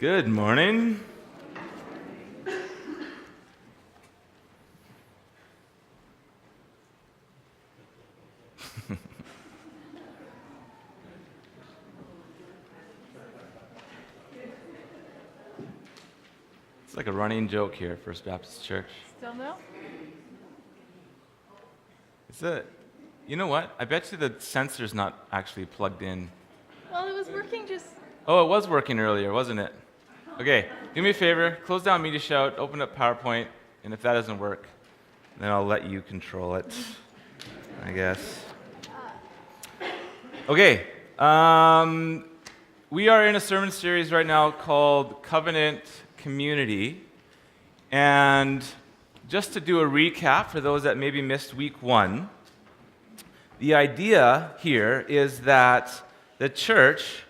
Good morning. It's like a running joke here at First Baptist Church. Still no? You know what? I bet you the sensor's not actually plugged in. Well, it was working just... Oh, it was working earlier, wasn't it? Okay, do me a favor, close down Media Shout, open up PowerPoint, and if that doesn't work, then I'll let you control it, I guess. Okay, we are in a sermon series right now called Covenant Community, and just to do a recap for those that maybe missed week 1, the idea here is that the church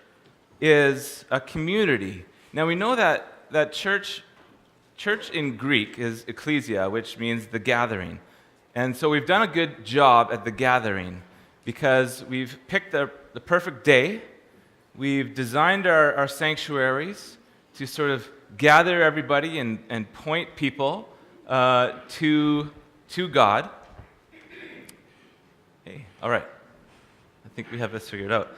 is a community. Now we know that church in Greek is ecclesia, which means the gathering. And so we've done a good job at the gathering because we've picked the perfect day. We've designed our sanctuaries to sort of gather everybody and point people to God. Hey, all right. I think we have this figured out.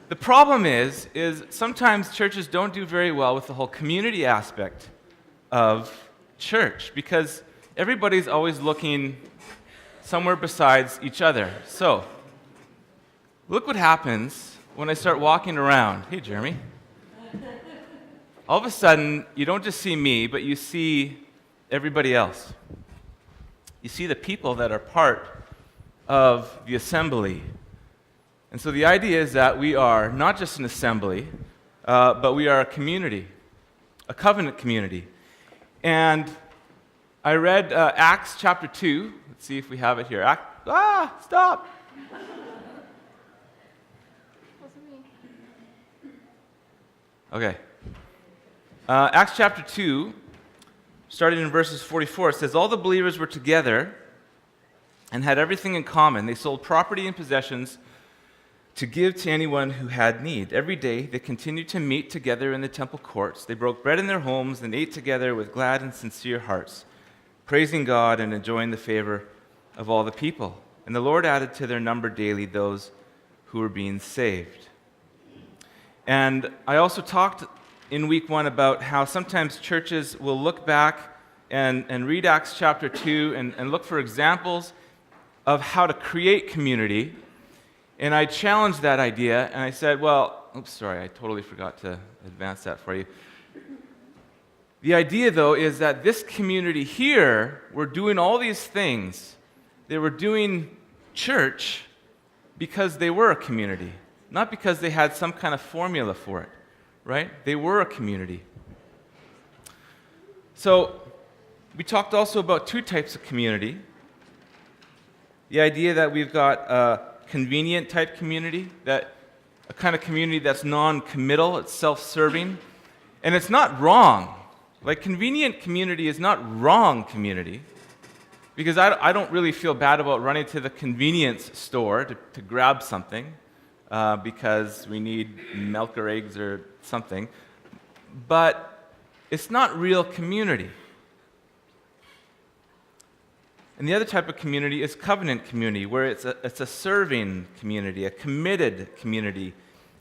The problem is sometimes churches don't do very well with the whole community aspect of church because everybody's always looking somewhere besides each other. So, look what happens when I start walking around. Hey, Jeremy. All of a sudden, you don't just see me, but you see everybody else. You see the people that are part of the assembly. And so the idea is that we are not just an assembly, but we are a community, a covenant community. And I read Acts chapter 2. Let's see if we have it here. Stop! Wasn't me. Okay. Acts chapter 2, starting in verses 44, it says, "All the believers were together and had everything in common. They sold property and possessions to give to anyone who had need. Every day they continued to meet together in the temple courts. They broke bread in their homes and ate together with glad and sincere hearts, praising God and enjoying the favor of all the people. And the Lord added to their number daily those who were being saved." And I also talked in week 1 about how sometimes churches will look back and read Acts chapter 2 and look for examples of how to create community. And I challenged that idea, and I said, I totally forgot to advance that for you. The idea, though, is that this community here were doing all these things. They were doing church because they were a community, not because they had some kind of formula for it, right? They were a community. So we talked also about 2 types of community. The idea that we've got a convenient type community, that a kind of community that's non-committal, it's self-serving, and it's not wrong. Like, convenient community is not wrong community, because I don't really feel bad about running to the convenience store to grab something because we need milk or eggs or something, but it's not real community. And the other type of community is covenant community, where it's a serving community, a committed community,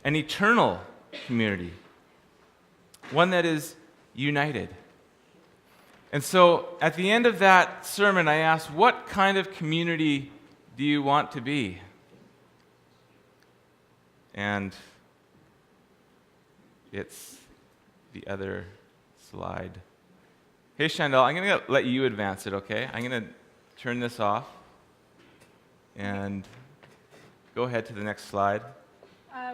an eternal community, one that is united. And so at the end of that sermon, I asked, what kind of community do you want to be? And it's the other slide. Hey, Chandel, I'm going to let you advance it, okay? I'm going to turn this off and go ahead to the next slide. The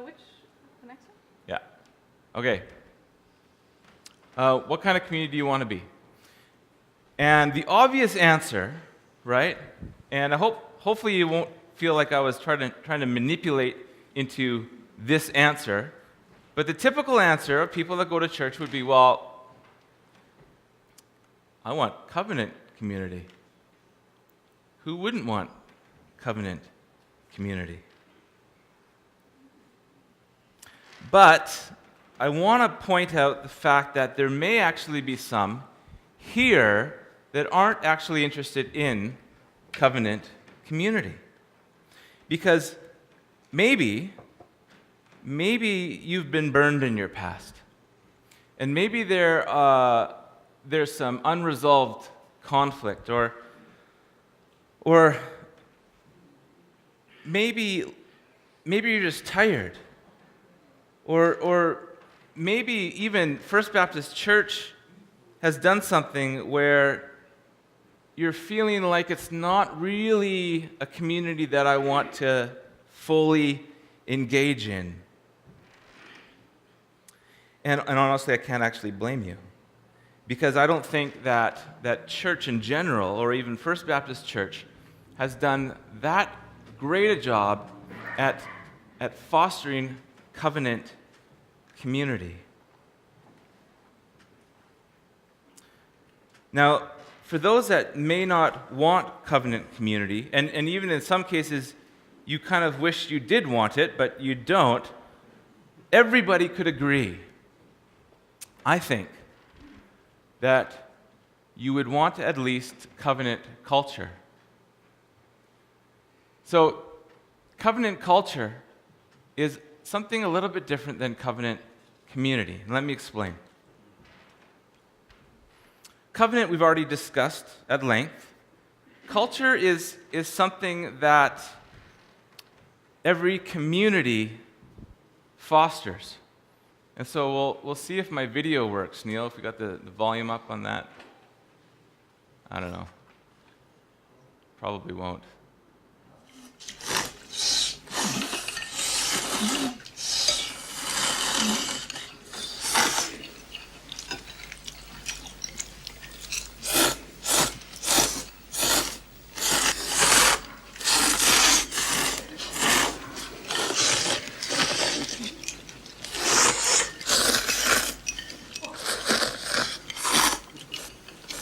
next one? Yeah. Okay. What kind of community do you want to be? And the obvious answer, right? And hopefully you won't feel like I was trying to manipulate into this answer. But the typical answer of people that go to church would be, well, I want covenant community. Who wouldn't want covenant community? But I want to point out the fact that there may actually be some here that aren't actually interested in covenant community. Because maybe you've been burned in your past. And maybe there's some unresolved conflict, or maybe you're just tired. Or maybe even First Baptist Church has done something where you're feeling like it's not really a community that I want to fully engage in. And honestly, I can't actually blame you. Because I don't think that church in general, or even First Baptist Church, has done that great a job at fostering covenant community. Now, for those that may not want covenant community, and even in some cases you kind of wish you did want it, but you don't, everybody could agree, I think, that you would want at least covenant culture. So, covenant culture is something a little bit different than covenant community. And let me explain. Covenant we've already discussed at length. Culture is something that every community fosters. And so we'll see if my video works, Neil, if we got the volume up on that. I don't know. Probably won't.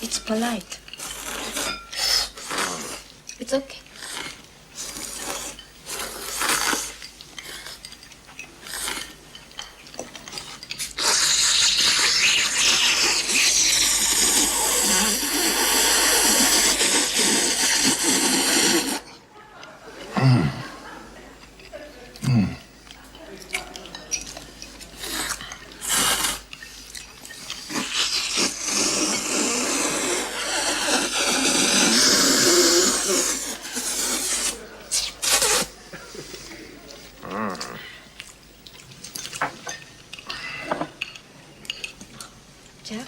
It's polite. It's okay. Jack?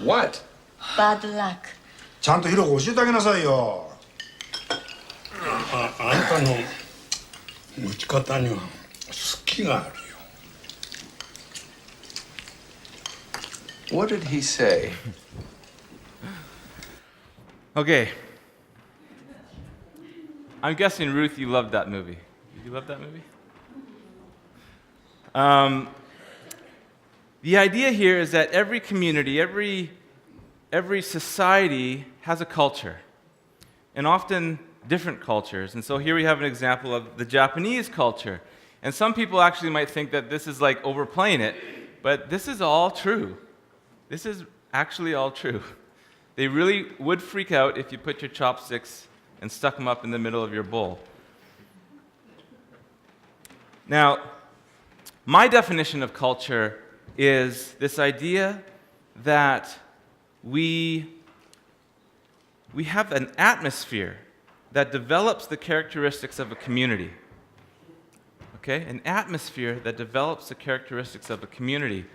What? Bad luck. ちゃんとヒロコ教えてあげなさいよ。あんたの持ち方には好きがあるよ。What did he say? Okay. I'm guessing, Ruth, you loved that movie. Did you love that movie? The idea here is that every community, every society has a culture, and often different cultures. And so here we have an example of the Japanese culture. And some people actually might think that this is like overplaying it, but this is all true. This is actually all true. They really would freak out if you put your chopsticks and stuck them up in the middle of your bowl. Now, my definition of culture is this idea that we have an atmosphere that develops the characteristics of a community. Okay? An atmosphere that develops the characteristics of a community.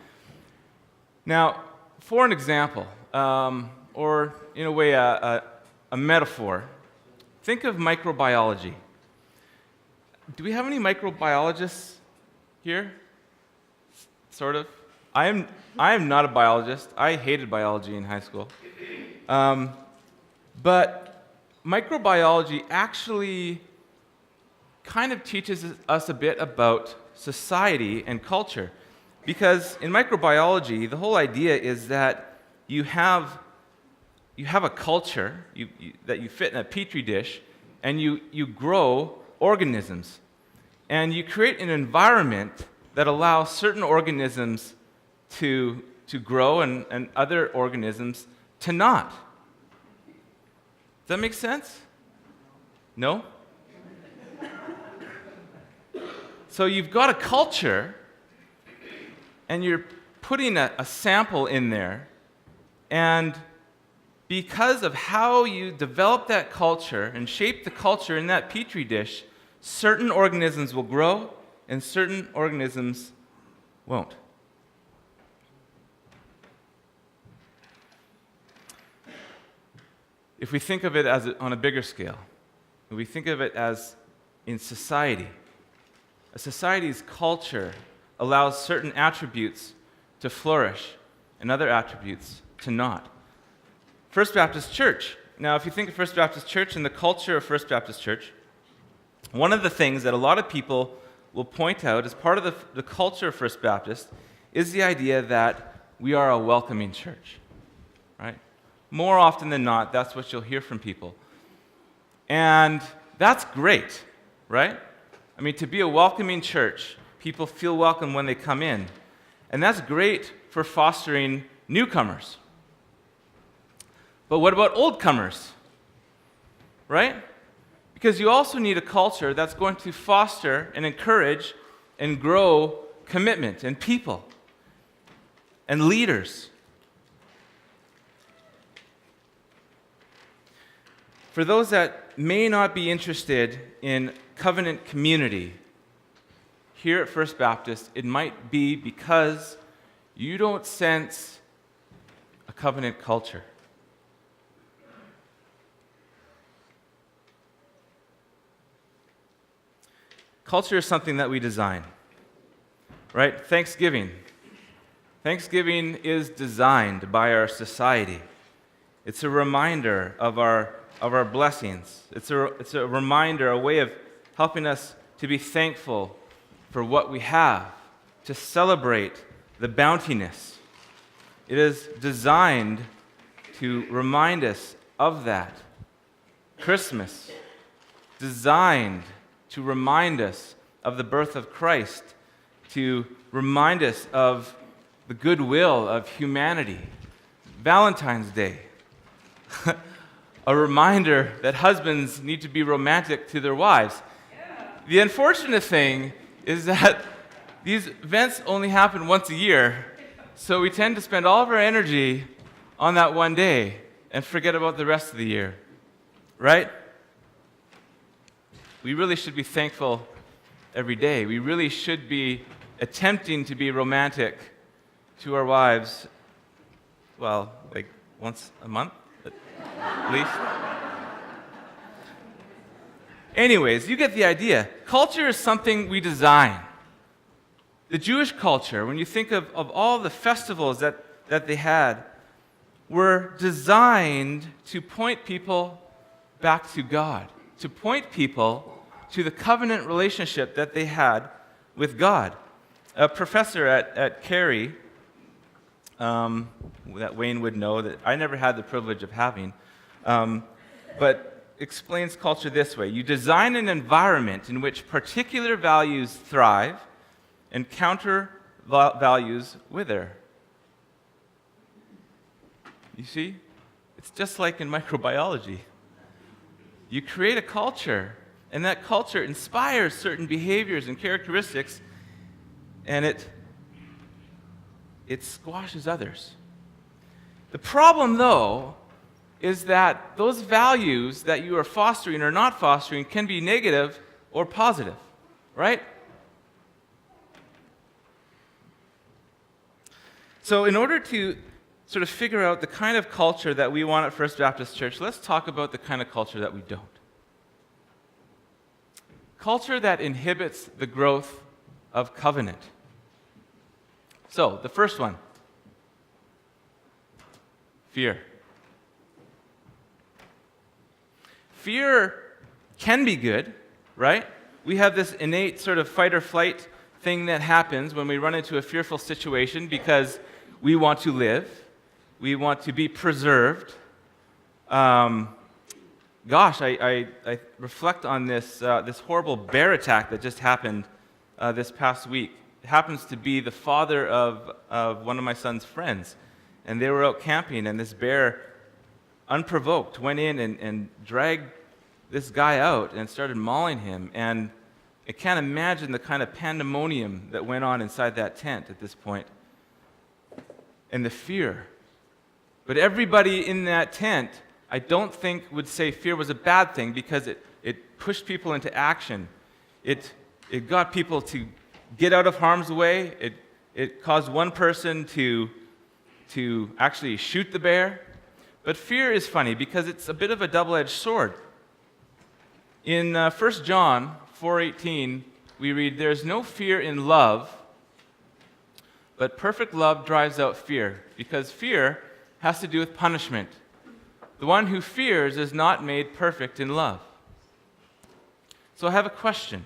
Now, for an example, or in a way a metaphor, think of microbiology. Do we have any microbiologists here? Sort of. I am not a biologist. I hated biology in high school. But microbiology actually kind of teaches us a bit about society and culture. Because in microbiology, the whole idea is that you have a culture that you fit in a petri dish, and you grow organisms. And you create an environment that allows certain organisms to grow and other organisms to not. Does that make sense? No? So you've got a culture, and you're putting a sample in there, and because of how you develop that culture and shape the culture in that petri dish, certain organisms will grow and certain organisms won't. If we think of it as on a bigger scale, if we think of it as in society, a society's culture allows certain attributes to flourish and other attributes to not. First Baptist Church. Now, if you think of First Baptist Church and the culture of First Baptist Church, one of the things that a lot of people will point out as part of the culture of First Baptist is the idea that we are a welcoming church, right? More often than not, that's what you'll hear from people. And that's great, right? I mean, to be a welcoming church, people feel welcome when they come in. And that's great for fostering newcomers. But what about old comers? Right? Because you also need a culture that's going to foster and encourage and grow commitment and people and leaders. For those that may not be interested in covenant community, here at First Baptist, it might be because you don't sense a covenant culture. Culture is something that we design, right? Thanksgiving. Thanksgiving is designed by our society. It's a reminder of our blessings. It's a reminder, a way of helping us to be thankful for what we have, to celebrate the bountiness. It is designed to remind us of that. Christmas, designed to remind us of the birth of Christ, to remind us of the goodwill of humanity. Valentine's Day, a reminder that husbands need to be romantic to their wives. The unfortunate thing is that these events only happen once a year, so we tend to spend all of our energy on that one day and forget about the rest of the year, right? We really should be thankful every day. We really should be attempting to be romantic to our wives, well, like once a month at least. Anyways, you get the idea. Culture is something we design. The Jewish culture, when you think of all the festivals that they had, were designed to point people back to God, to point people to the covenant relationship that they had with God. A professor at Carey, that Wayne would know, that I never had the privilege of having, but explains culture this way. You design an environment in which particular values thrive and counter values wither. You see? It's just like in microbiology. You create a culture, and that culture inspires certain behaviors and characteristics, and it squashes others. The problem, though, is that those values that you are fostering or not fostering can be negative or positive, right? So in order to sort of figure out the kind of culture that we want at First Baptist Church, let's talk about the kind of culture that we don't. Culture that inhibits the growth of covenant. So, the first one, fear. Fear can be good, right? We have this innate sort of fight or flight thing that happens when we run into a fearful situation because we want to live, we want to be preserved. I reflect on this horrible bear attack that just happened this past week. It happens to be the father of one of my son's friends, and they were out camping, and this bear, unprovoked, went in and dragged this guy out and started mauling him. And I can't imagine the kind of pandemonium that went on inside that tent at this point, and the fear. But everybody in that tent, I don't think would say fear was a bad thing because it pushed people into action. It got people to get out of harm's way. It caused one person to actually shoot the bear. But fear is funny because it's a bit of a double-edged sword. In 1 John 4:18, we read, "There is no fear in love, but perfect love drives out fear," because fear has to do with punishment. The one who fears is not made perfect in love. So I have a question.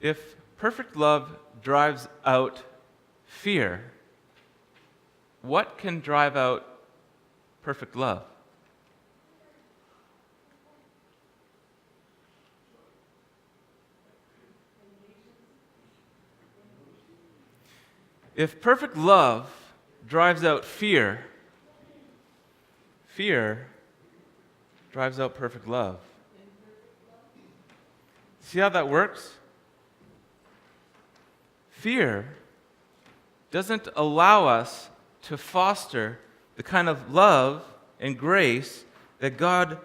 If perfect love drives out fear, what can drive out perfect love? If perfect love drives out fear, fear drives out perfect love. See how that works? Fear doesn't allow us to foster the kind of love and grace that God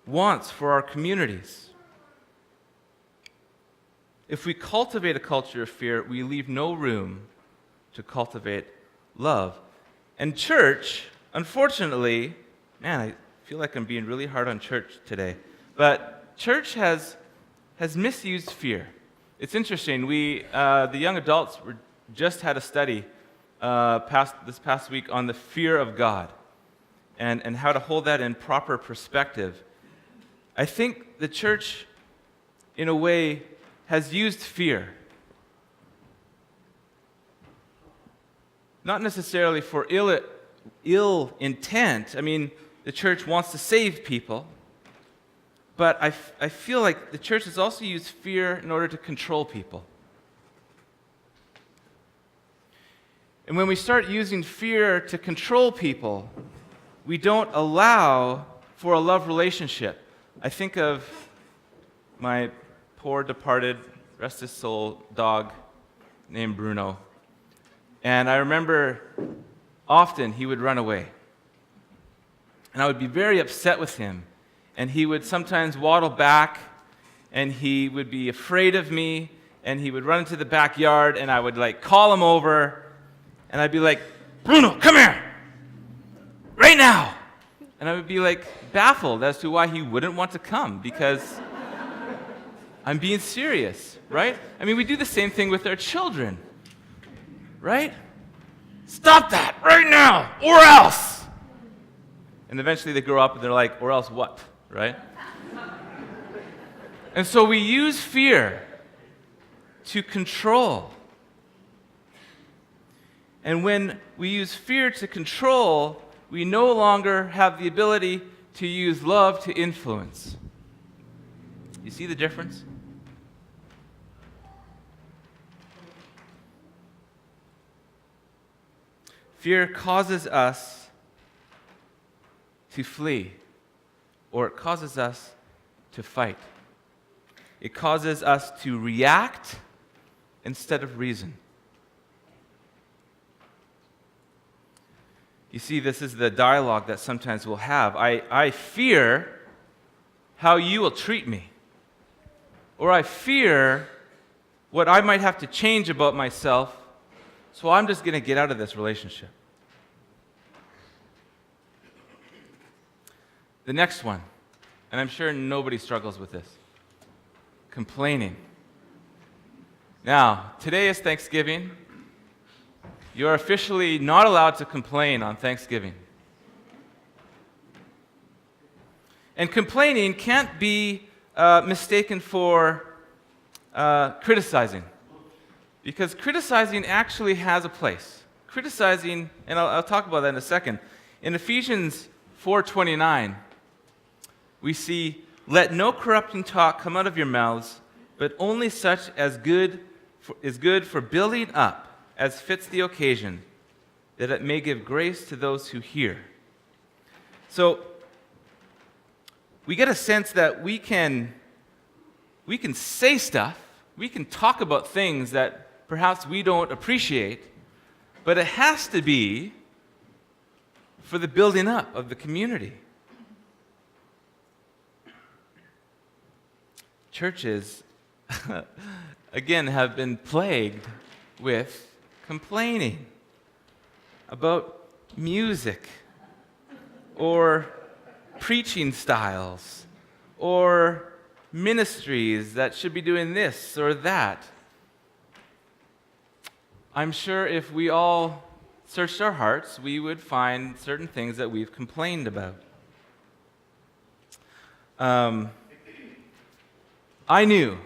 wants for our communities. If we cultivate a culture of fear, we leave no room to cultivate love. And church, unfortunately, man, I feel like I'm being really hard on church today, but church has misused fear. It's interesting. The young adults just had a study this past week on the fear of God and how to hold that in proper perspective. I think the church, in a way, has used fear. Not necessarily for ill intent. I mean, the church wants to save people. But I feel like the church has also used fear in order to control people. And when we start using fear to control people, we don't allow for a love relationship. I think of my poor departed, rest his soul, dog named Bruno. And I remember often he would run away. And I would be very upset with him. And he would sometimes waddle back, and he would be afraid of me, and he would run into the backyard, and I would call him over, and I'd be like, "Bruno, come here! Right now!" And I would be baffled as to why he wouldn't want to come, because I'm being serious, right? I mean, we do the same thing with our children, right? "Stop that right now, or else!" And eventually they grow up and they're like, "Or else what?" Right? And so we use fear to control. And when we use fear to control, we no longer have the ability to use love to influence. You see the difference? Fear causes us to flee, or it causes us to fight. It causes us to react instead of reason. You see, this is the dialogue that sometimes we'll have. I fear how you will treat me, or I fear what I might have to change about myself, so I'm just going to get out of this relationship. The next one, and I'm sure nobody struggles with this, complaining. Now, today is Thanksgiving. You are officially not allowed to complain on Thanksgiving. And complaining can't be mistaken for criticizing, because criticizing actually has a place. Criticizing, and I'll talk about that in a second. In Ephesians 4:29, we see, "Let no corrupting talk come out of your mouths, but only such as is good for building up, as fits the occasion, that it may give grace to those who hear." So, we get a sense that we can say stuff, we can talk about things that perhaps we don't appreciate, but it has to be for the building up of the community. Churches, again, have been plagued with complaining about music or preaching styles or ministries that should be doing this or that. I'm sure if we all searched our hearts, we would find certain things that we've complained about. I knew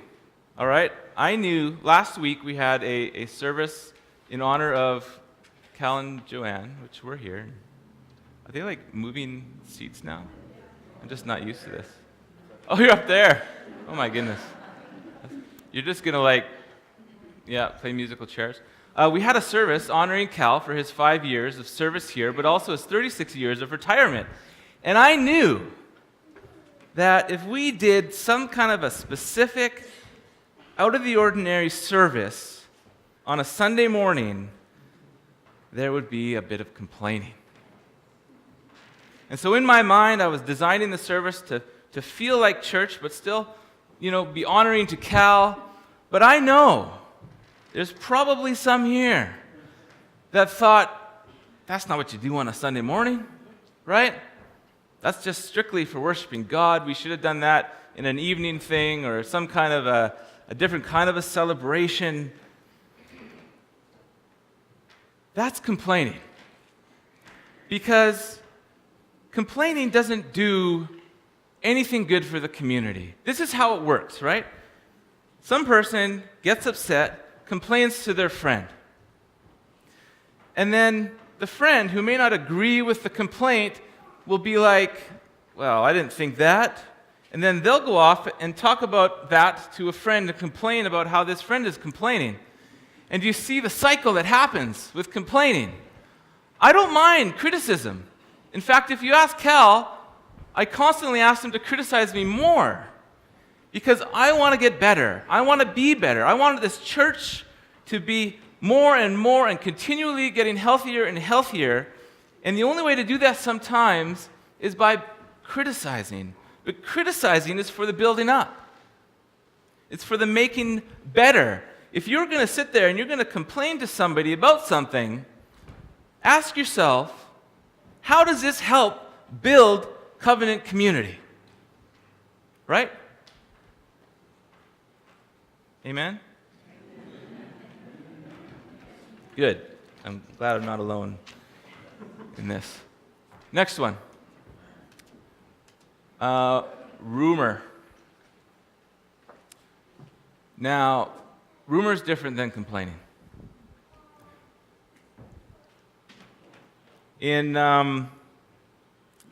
last week we had a service in honor of Cal and Joanne, which were here. Are they like moving seats now? I'm just not used to this. Oh, you're up there. Oh my goodness. You're just gonna play musical chairs. We had a service honoring Cal for his 5 years of service here, but also his 36 years of retirement. And I knew that if we did some kind of a specific, out-of-the-ordinary service on a Sunday morning, there would be a bit of complaining. And so in my mind, I was designing the service to feel like church, but still, be honoring to Cal. But I know there's probably some here that thought, that's not what you do on a Sunday morning, right? That's just strictly for worshiping God. We should have done that in an evening thing or some kind of a different kind of a celebration. That's complaining. Because complaining doesn't do anything good for the community. This is how it works, right? Some person gets upset, complains to their friend. And then the friend, who may not agree with the complaint, will be like, well, I didn't think that. And then they'll go off and talk about that to a friend and complain about how this friend is complaining. And you see the cycle that happens with complaining. I don't mind criticism. In fact, if you ask Cal, I constantly ask him to criticize me more because I want to get better. I want to be better. I want this church to be more and more and continually getting healthier and healthier. And the only way to do that sometimes is by criticizing. But criticizing is for the building up. It's for the making better. If you're going to sit there and you're going to complain to somebody about something, ask yourself, how does this help build covenant community? Right? Amen? Good. I'm glad I'm not alone in this. Next one. Rumor. Now, rumor is different than complaining. In,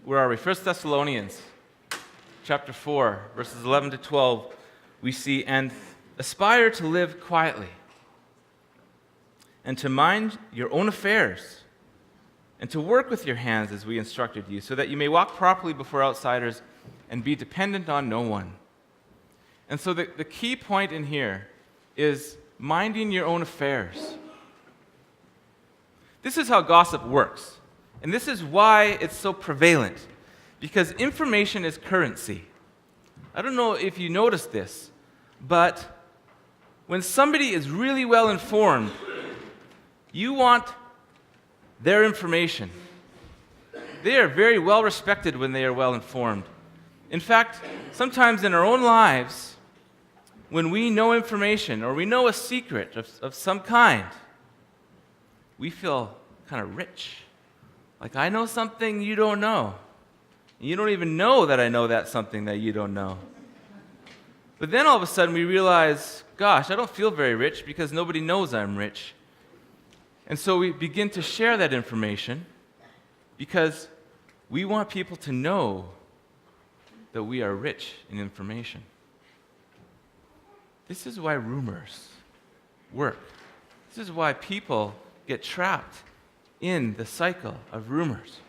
where are we? 1 Thessalonians chapter 4, verses 11 to 12, we see, and aspire to live quietly, and to mind your own affairs, and to work with your hands as we instructed you, so that you may walk properly before outsiders and be dependent on no one. And so the key point in here is minding your own affairs. This is how gossip works. And this is why it's so prevalent. Because information is currency. I don't know if you noticed this, but when somebody is really well informed, you want their information. They are very well respected when they are well informed. In fact, sometimes in our own lives, when we know information or we know a secret of some kind, we feel kind of rich. Like, I know something you don't know. You don't even know that I know that something that you don't know. But then all of a sudden we realize, gosh, I don't feel very rich because nobody knows I'm rich. And so we begin to share that information because we want people to know that we are rich in information. This is why rumors work. This is why people get trapped in the cycle of rumors.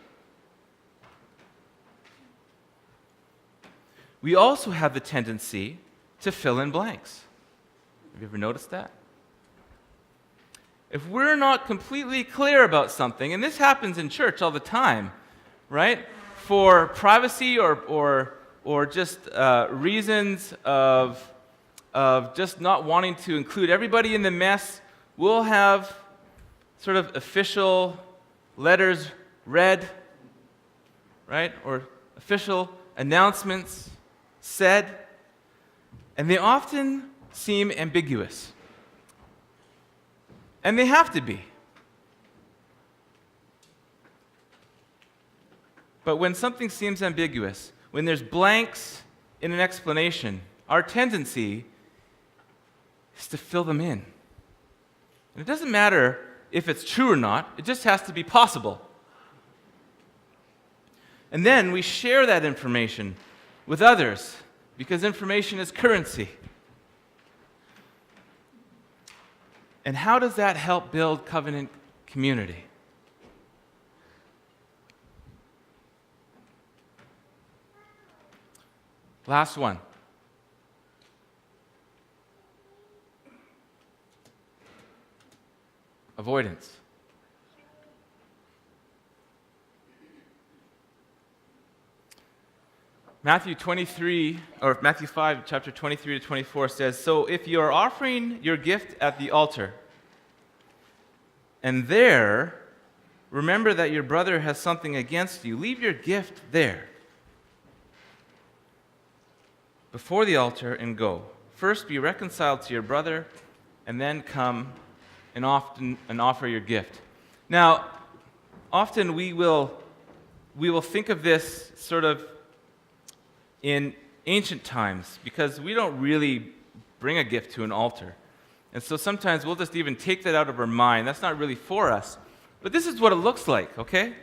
We also have the tendency to fill in blanks. Have you ever noticed that? If we're not completely clear about something, and this happens in church all the time, right? For privacy or just reasons of just not wanting to include everybody in the mess, we'll have sort of official letters read, right? Or official announcements said, and they often seem ambiguous. And they have to be. But when something seems ambiguous, when there's blanks in an explanation, our tendency is to fill them in. And it doesn't matter if it's true or not, it just has to be possible. And then we share that information with others because information is currency. And how does that help build covenant community? Last one. Avoidance. Matthew 5, chapter 23 to 24 says, "So if you are offering your gift at the altar, and there remember that your brother has something against you, leave your gift there before the altar and go. First be reconciled to your brother, and then come and offer your gift." Now, often we will think of this sort of in ancient times because we don't really bring a gift to an altar. And so sometimes we'll just even take that out of our mind. That's not really for us. But this is what it looks like, okay?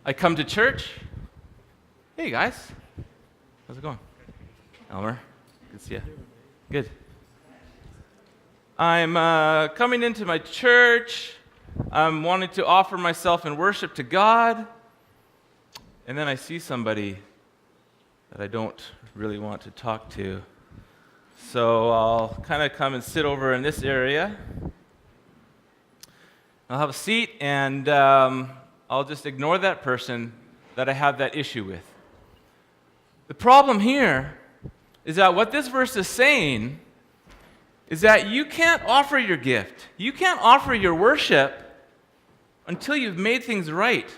I come to church. Hey, guys. How's it going? Elmer, good to see you. Good. I'm coming into my church. I'm wanting to offer myself in worship to God. And then I see somebody that I don't really want to talk to. So I'll kind of come and sit over in this area. I'll have a seat, and I'll just ignore that person that I have that issue with. The problem here is that what this verse is saying is that you can't offer your gift, you can't offer your worship until you've made things right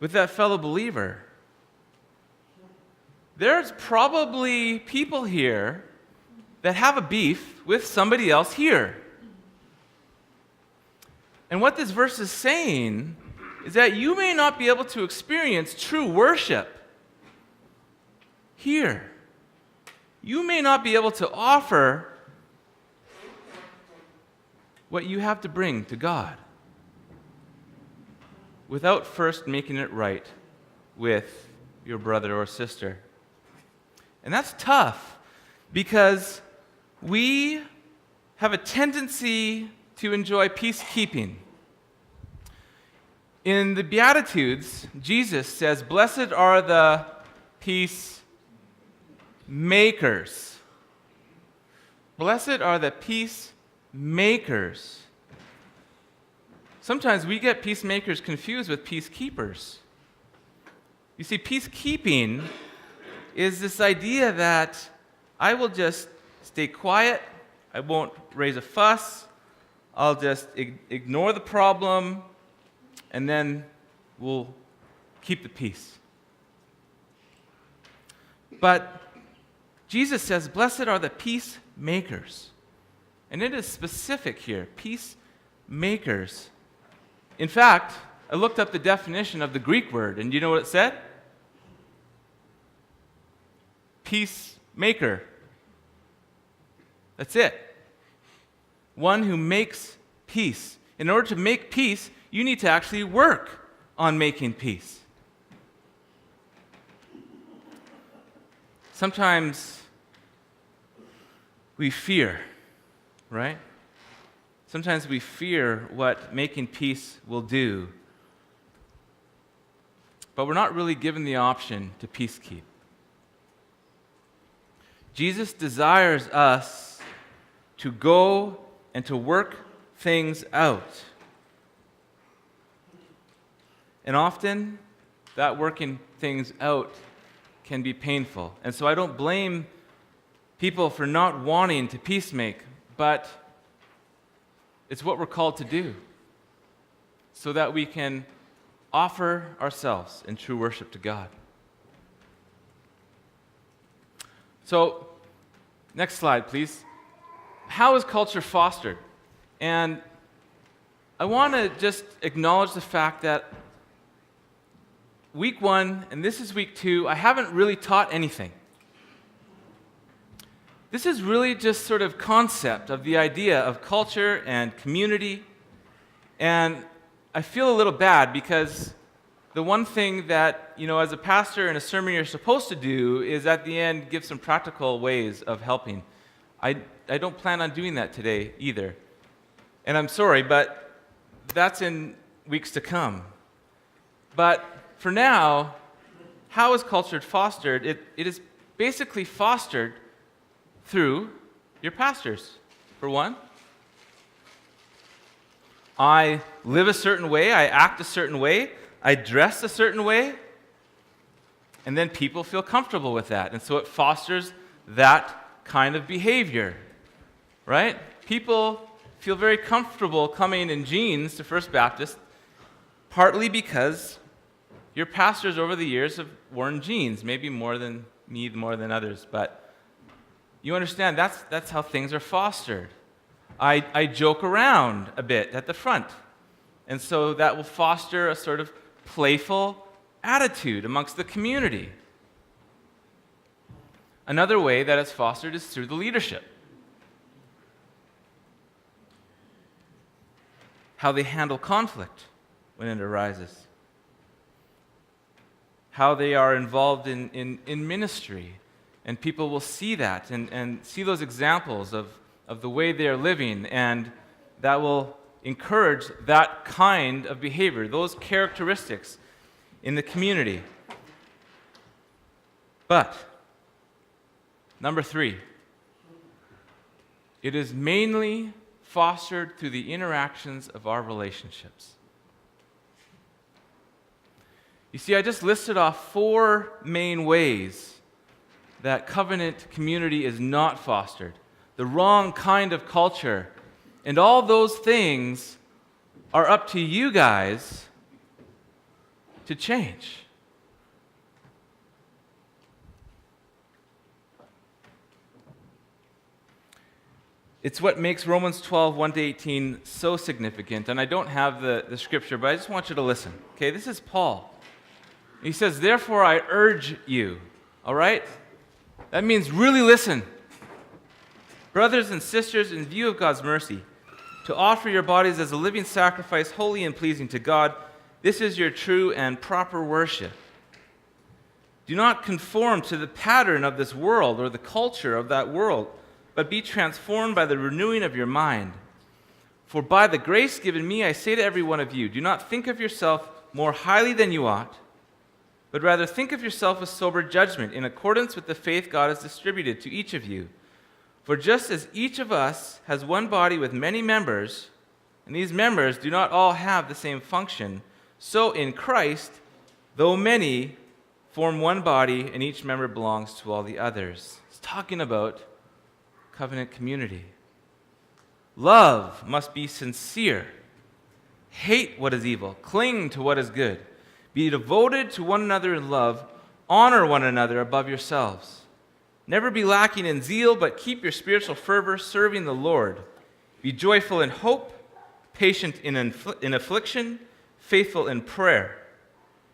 with that fellow believer. There's probably people here that have a beef with somebody else here. And what this verse is saying is that you may not be able to experience true worship here. You may not be able to offer what you have to bring to God without first making it right with your brother or sister. And that's tough because we have a tendency to enjoy peacekeeping. In the Beatitudes, Jesus says, "Blessed are the peacemakers." Blessed are the peacemakers. Sometimes we get peacemakers confused with peacekeepers. You see, peacekeeping is this idea that I will just stay quiet, I won't raise a fuss, I'll just ignore the problem, and then we'll keep the peace. But Jesus says, blessed are the peacemakers. And it is specific here, peacemakers. In fact, I looked up the definition of the Greek word, and you know what it said? Peacemaker. That's it. One who makes peace. In order to make peace, you need to actually work on making peace. Sometimes we fear, right? Sometimes we fear what making peace will do. But we're not really given the option to peace keep. Jesus desires us to go and to work things out. And often, that working things out can be painful. And so I don't blame people for not wanting to peacemake, but it's what we're called to do so that we can offer ourselves in true worship to God. So, next slide, please. How is culture fostered? And I want to just acknowledge the fact that week 1, and this is week 2, I haven't really taught anything. This is really just sort of concept of the idea of culture and community. And I feel a little bad because the one thing that, as a pastor in a sermon you're supposed to do is at the end give some practical ways of helping. I don't plan on doing that today either. And I'm sorry, but that's in weeks to come. But for now, how is culture fostered? It is basically fostered through your pastors, for one. I live a certain way, I act a certain way, I dress a certain way, and then people feel comfortable with that. And so it fosters that kind of behavior, right? People feel very comfortable coming in jeans to First Baptist, partly because your pastors over the years have worn jeans, maybe more than others, but you understand that's how things are fostered. I joke around a bit at the front, and so that will foster a sort of playful attitude amongst the community. Another way that it's fostered is through the leadership. How they handle conflict when it arises. How they are involved in ministry. And people will see that and see those examples of the way they are living, and that will encourage that kind of behavior, those characteristics in the community. But, number 3, it is mainly fostered through the interactions of our relationships. You see, I just listed off 4 main ways that covenant community is not fostered. The wrong kind of culture. And all those things are up to you guys to change. It's what makes Romans 12, 1-18 so significant. And I don't have the scripture, but I just want you to listen. Okay, this is Paul. He says, therefore I urge you. All right? That means really listen. Brothers and sisters, in view of God's mercy, to offer your bodies as a living sacrifice, holy and pleasing to God. This is your true and proper worship. Do not conform to the pattern of this world or the culture of that world, but be transformed by the renewing of your mind. For by the grace given me, I say to every one of you, do not think of yourself more highly than you ought, but rather think of yourself with sober judgment, in accordance with the faith God has distributed to each of you. For just as each of us has one body with many members, and these members do not all have the same function, so in Christ, though many, form one body, and each member belongs to all the others. It's talking about covenant community. Love must be sincere. Hate what is evil. Cling to what is good. Be devoted to one another in love. Honor one another above yourselves. Never be lacking in zeal, but keep your spiritual fervor serving the Lord. Be joyful in hope, patient in affliction, faithful in prayer.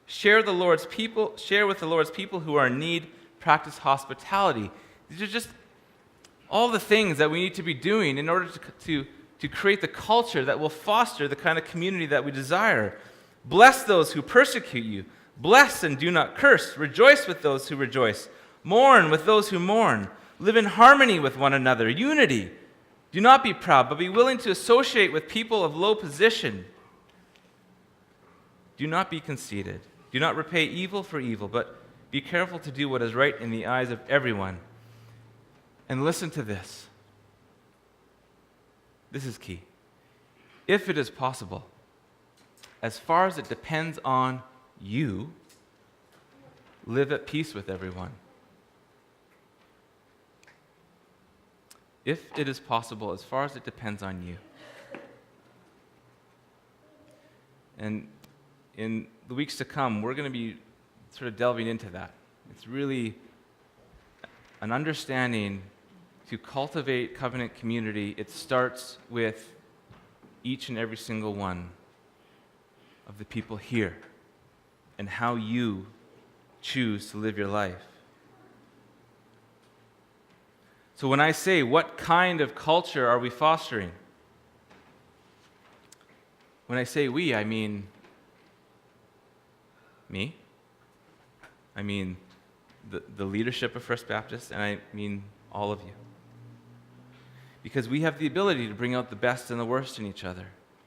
Share with the Lord's people who are in need. Practice hospitality. These are just all the things that we need to be doing in order to create the culture that will foster the kind of community that we desire. Bless those who persecute you. Bless and do not curse. Rejoice with those who rejoice. Mourn with those who mourn. Live in harmony with one another. Unity. Do not be proud, but be willing to associate with people of low position. Do not be conceited. Do not repay evil for evil, but be careful to do what is right in the eyes of everyone. And listen to this. This is key. If it is possible, as far as it depends on you, live at peace with everyone. If it is possible, as far as it depends on you. And in the weeks to come, we're going to be sort of delving into that. It's really an understanding to cultivate covenant community. It starts with each and every single one of the people here and how you choose to live your life. So when I say, what kind of culture are we fostering? When I say we, I mean me. I mean the leadership of First Baptist, and I mean all of you. Because we have the ability to bring out the best and the worst in each other.